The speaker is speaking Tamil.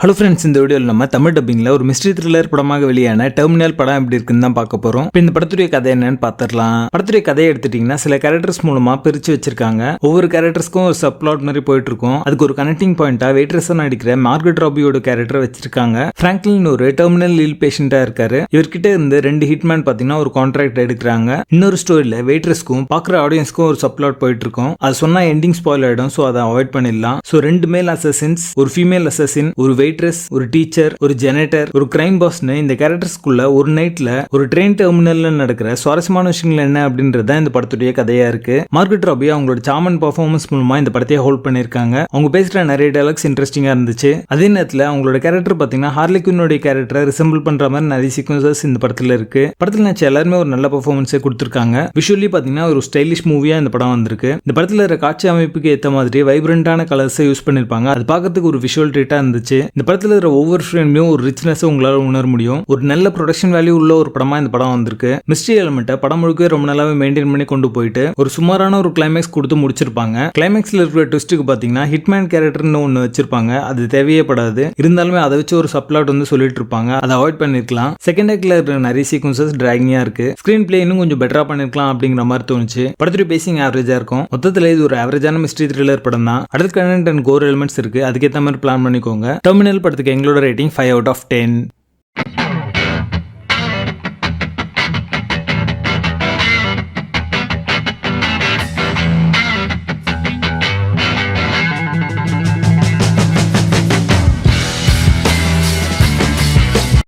ஹலோ ஃப்ரெண்ட்ஸ், இந்த வீடியோவில் நம்ம தமிழ் டப்பிங்கில் ஒரு மிஸ்ட்ரி த்ரில்லர் படமாக வெளியான டெர்மினல் படம் எப்படி இருக்குன்னு தான் பார்க்க போகிறோம். இப்போ இந்த படத்துடைய கதை என்னன்னு பார்த்துடலாம். படத்துடைய கதையை எடுத்துட்டிங்கன்னா சில கேரக்டர்ஸ் மூலமாக பிரித்து வச்சிருக்காங்க. ஒவ்வொரு கேரக்டர்ஸ்க்கும் ஒரு சப்ளாட் மாதிரி போயிட்டு இருக்கும். அதுக்கு ஒரு கனெக்டிங் பாயிண்டாக வெயிட்ரஸாக நடிக்கிற மார்கரெட் ராபியோட கேரக்டர் வச்சிருக்காங்க. ஃப்ராங்க்லின் ஒரு டெர்மினல் இல் பேஷண்டாக இருக்காரு. இவர்கிட்ட இருந்து 2 ஹிட்மேன் பார்த்தீங்கன்னா ஒரு கான்ட்ராக்ட் எடுக்கிறாங்க. இன்னொரு ஸ்டோரியில் வெயிட்ரஸ்க்கும் பார்க்குற ஆடியன்ஸ்க்கும் ஒரு சப்ளாட் போயிட்டு இருக்கும். அது சொன்னால் எண்டிங் ஸ்பாயில் ஆகிடும். ஸோ அதை அவாய்ட் பண்ணிடலாம். ஸோ 2 மேல் அசசின்ஸ், ஒரு ஃபீமேல் அசசின், ஒரு வெயிட்ரஸ், ஒரு டீச்சர், ஒரு ஜெனரேட்டர், ஒரு கிரைம் பாஸ்னு இந்த கேரக்டர்ஸ்குள்ள ஒரு நைட்ல ஒரு ட்ரெயின் டெர்மினல்ல நடக்கிற சுவாரஸ்யமான விஷயங்கள் என்ன அப்படின்றத இந்த படத்துடைய கதையா இருக்கு. மார்கரெட் ராபி அவங்களோட சாமன் பர்ஃபார்மன்ஸ் மூலமா இந்த படத்தையே ஹோல்ட் பண்ணிருக்காங்க. அவங்க பேசுற நிறைய டயலாக்ஸ் இன்ட்ரெஸ்டிங்கா இருந்துச்சு. அதே நேரத்தில் அவங்களோட கேரக்டர் பாத்தீங்கன்னா ஹார்லி குயினோட கேரக்டரை ரிசம்பிள் பண்ற மாதிரி நிறைய சீக்வன்சஸ் இந்த படத்துல இருக்கு. படத்துல நினைச்ச எல்லாருமே ஒரு நல்ல பர்ஃபார்மன்ஸை கொடுத்திருக்காங்க. விஷுவலி பாத்தீங்கன்னா ஒரு ஸ்டைலிஷ் மூவியா இந்த படம் வந்திருக்கு. இந்த படத்துல இருக்கிற காட்சி அமைப்புக்கு ஏற்ற மாதிரி வைப்ரண்டான கலர்ஸை யூஸ் பண்ணிருப்பாங்க. அது பார்க்கறதுக்கு ஒரு விஷுவல் ட்ரீட்டா இருந்துச்சு. இந்த படத்துல ஒவ்வொரு ஃப்ரேம்லயும் ஒரு ரிச்னஸ் உங்களால உணர முடியும். ஒரு நல்ல ப்ரொடக்ஷன் வேல்யூ உள்ள ஒரு படமா இந்த படம் வந்திருக்கு. மிஸ்ட்ரி எலிமெண்ட்டை படம் முழுக்க ரொம்ப நல்லாவே மெயின்டைன் பண்ணி கொண்டு போயிட்டு ஒரு சுமாரான ஒரு கிளைமேக்ஸ் கொடுத்து முடிச்சிருப்பாங்க. கிளைமேக்ஸ்ல இருக்கிற ட்விஸ்ட்டுக்கு பாத்தீங்கன்னா ஹிட்மேன் கேரக்டர்னு ஒன்னு வச்சிருப்பாங்க. அது தேவையே படாது. இருந்தாலுமே அதை வச்சு ஒரு சப்ளாட் வந்து சொல்லிட்டு இருப்பாங்க. அதை அவாய்ட் பண்ணிருக்கலாம். செகண்ட் ஆக்ட்ல இருக்கிற நிறைய சீக்வன்சஸ் டிராகிங்கா இருக்கு. ஸ்கிரீன் பிளே இன்னும் கொஞ்சம் பெட்டரா பண்ணிருக்கலாம் அப்படிங்கிற மாதிரி தோணுச்சு. படத்துடைய பேசிங் ஆவரேஜா இருக்கும். மொத்தத்துல இது ஒரு ஆவரேஜான மிஸ்ட்ரி த்ரில்லர் படம் தான். அடுத்த கண்டென்ட் அண்ட் கோர் எலிமெண்ட்ஸ் இருக்கு. அதுக்கேற்ற மாதிரி பிளான் பண்ணிக்கோங்க. டெர்மினல் படத்துக்கு எங்களோட ரேட்டிங் 5 out of 10.